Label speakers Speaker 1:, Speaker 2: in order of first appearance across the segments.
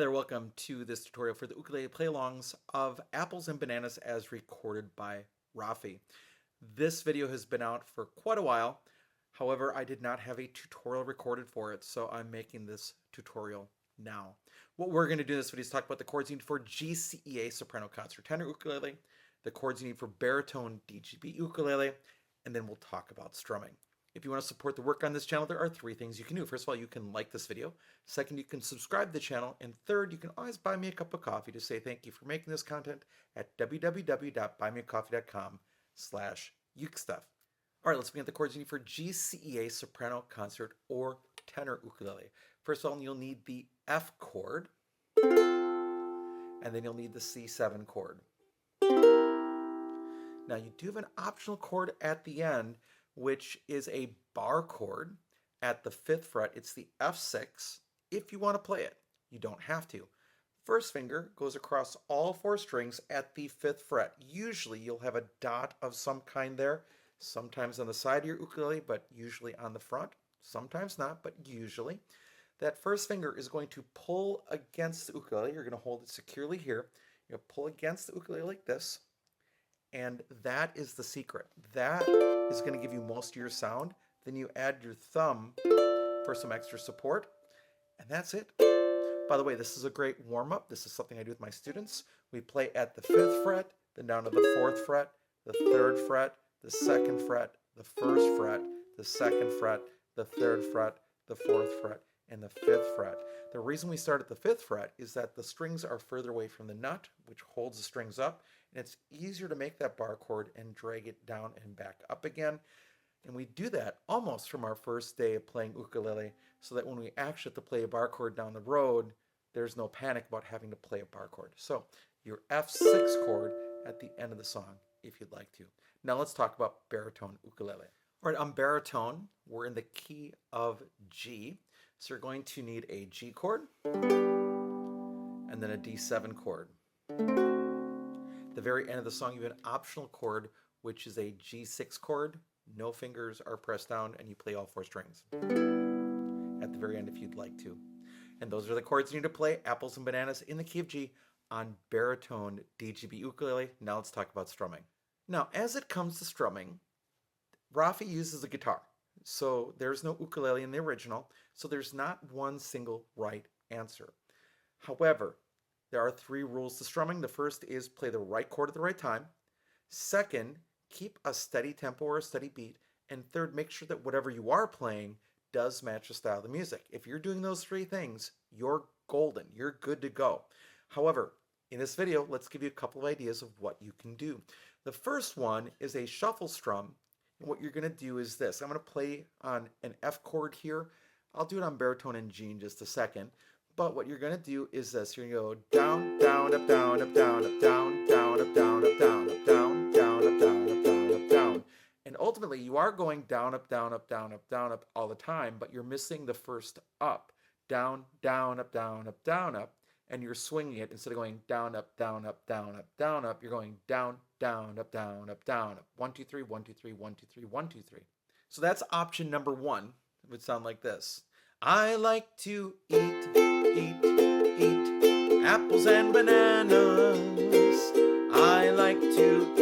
Speaker 1: Hi there, welcome to this tutorial for the ukulele play-alongs of Apples and Bananas as recorded by Raffi. This video has been out for quite a while. However, I did not have a tutorial recorded for it, so I'm making this tutorial now. What we're going to do in this video is talk about the chords you need for GCEA soprano concert tenor ukulele, the chords you need for baritone DGBE ukulele, and then we'll talk about strumming. If you want to support the work on this channel, there are three things you can do. First of all, you can like this video. Second, you can subscribe to the channel. And third, you can always buy me a cup of coffee to say thank you for making this content at www.buymeacoffee.com/UkeStuff. All right, let's begin with the chords you need for GCEA soprano concert or tenor ukulele. First of all, you'll need the F chord, and then you'll need the C7 chord. Now, you do have an optional chord at the end, which is a bar chord at the 5th fret. It's the F6 if you want to play it. You don't have to. First finger goes across all 4 strings at the 5th fret. Usually you'll have a dot of some kind there, sometimes on the side of your ukulele, but usually on the front. Sometimes not, but usually. That first finger is going to pull against the ukulele. You're going to hold it securely here. You're going to pull against the ukulele like this. And that is the secret. That is going to give you most of your sound. Then you add your thumb for some extra support, and that's it. By the way, this is a great warm-up. This is something I do with my students. We play at the 5th fret, then down to the 4th fret, the 3rd fret, the 2nd fret, the 1st fret, the 2nd fret, the 3rd fret, the 4th fret, and the 5th fret. The reason we start at the 5th fret is that the strings are further away from the nut, which holds the strings up, and it's easier to make that bar chord and drag it down and back up again. And we do that almost from our first day of playing ukulele, so that when we actually have to play a bar chord down the road, there's no panic about having to play a bar chord. So your F6 chord at the end of the song, if you'd like to. Now let's talk about baritone ukulele. All right, on baritone, we're in the key of G. So you're going to need a G chord and then a D7 chord. At the very end of the song, you have an optional chord, which is a G6 chord. No fingers are pressed down, and you play all 4 strings at the very end if you'd like to. And those are the chords you need to play Apples and Bananas in the key of G on baritone DGBE ukulele. Now let's talk about strumming. Now, as it comes to strumming, Raffi uses a guitar. So there's no ukulele in the original, so there's not one single right answer. However, there are 3 rules to strumming. The first is play the right chord at the right time. Second, keep a steady tempo or a steady beat. And third, make sure that whatever you are playing does match the style of the music. If you're doing those 3 things, you're golden. You're good to go. However, in this video, let's give you a couple of ideas of what you can do. The first one is a shuffle strum. And what you're going to do is this. I'm going to play on an F chord here. I'll do it on baritone and G in just a second. But what you're going to do is this. You're going to go down, down, up, down, up, down, up, down, down, up, down, up, down, up, down, down, up, down, up, down, up, down. And ultimately, you are going down, up, down, up, down, up, down, up all the time, but you're missing the first up. Down, down, up, down, up, down, up. And you're swinging it. Instead of going down, up, down, up, down, up, down, up, you're going down, down, up, down, up, down, up. 1, 2, 3, 1, 2, 3, 1, 2, 3, 1, 2, 3. So that's option number 1. It would sound like this. I like to eat apples and bananas. I like to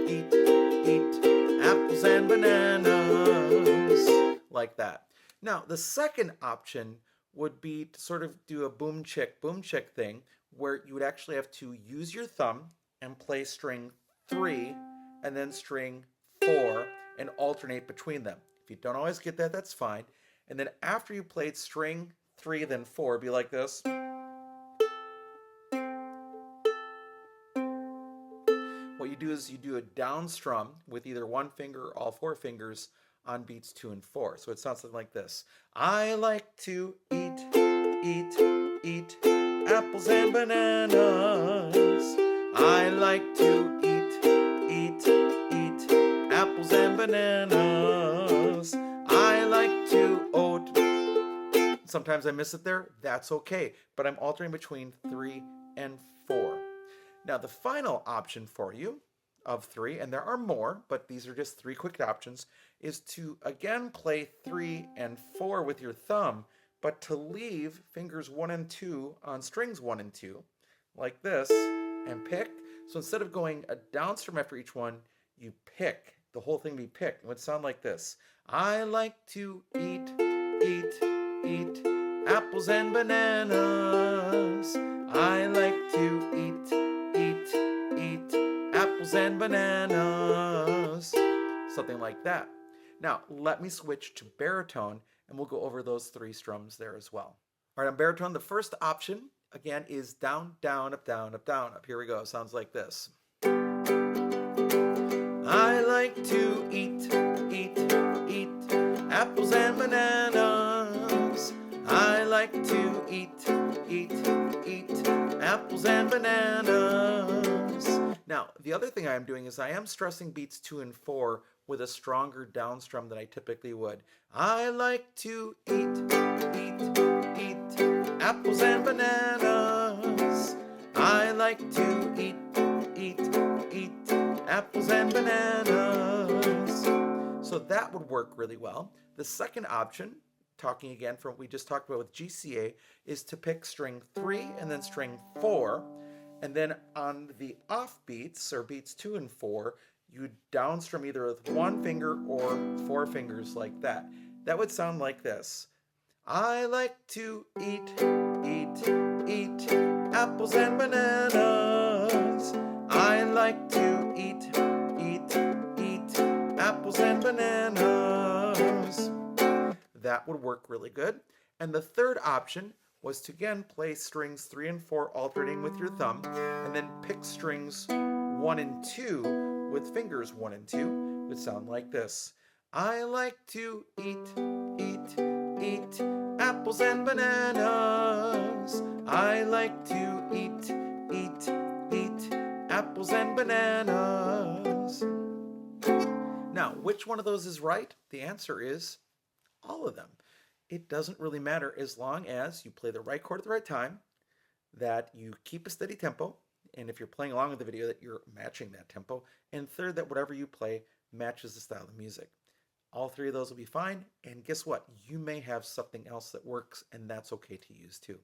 Speaker 1: eat apples and bananas. Like that. Now, the second option would be to sort of do a boom chick thing, where you would actually have to use your thumb and play string 3 and then string 4 and alternate between them. If you don't always get that, that's fine. And then after you played string 3, then 4, be like this. What you do is you do a down strum with either 1 finger or all 4 fingers on beats 2 and 4. So it sounds something like this. I like to eat apples and bananas. I like to eat apples and bananas. I like to oat. Sometimes I miss it there. That's okay. But I'm alternating between 3 and 4. Now, the final option for you of 3, and there are more, but these are just 3 quick options, is to again play 3 and 4 with your thumb, But to leave fingers 1 and 2 on strings 1 and 2, like this, and pick, so instead of going a down strum after each one, you pick, the whole thing be picked. It would sound like this. I like to eat apples and bananas. I like to eat apples and bananas. Something like that. Now, let me switch to baritone, and we'll go over those 3 strums there as well. All right, on baritone, the first option, again, is down, down, up, down, up, down, up. Here we go. It sounds like this. I like to eat apples and bananas. I like to eat apples and bananas. Now, the other thing I'm doing is I am stressing beats 2 and 4 with a stronger down strum than I typically would. I like to eat apples and bananas. I like to eat apples and bananas. So that would work really well. The second option, talking again from what we just talked about with GCA, is to pick string 3 and then string 4. And then on the off beats, or beats 2 and 4, you down strum either with 1 finger or 4 fingers like that. That would sound like this. I like to eat apples and bananas. I like to eat apples and bananas. That would work really good. And the third option was to again play strings 3 and 4 alternating with your thumb, and then pick strings 1 and 2 with fingers 1 and 2. It would sound like this. I like to eat apples and bananas. I like to eat apples and bananas. Now, which one of those is right? The answer is all of them. It doesn't really matter as long as you play the right chord at the right time, that you keep a steady tempo, and if you're playing along with the video, that you're matching that tempo, and third, that whatever you play matches the style of music. All 3 of those will be fine, and guess what? You may have something else that works, and that's okay to use too.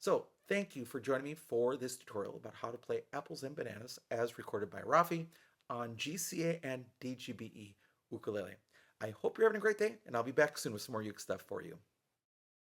Speaker 1: So thank you for joining me for this tutorial about how to play Apples and Bananas as recorded by Raffi on GCEA and DGBE Ukulele. I hope you're having a great day, and I'll be back soon with some more Uke stuff for you.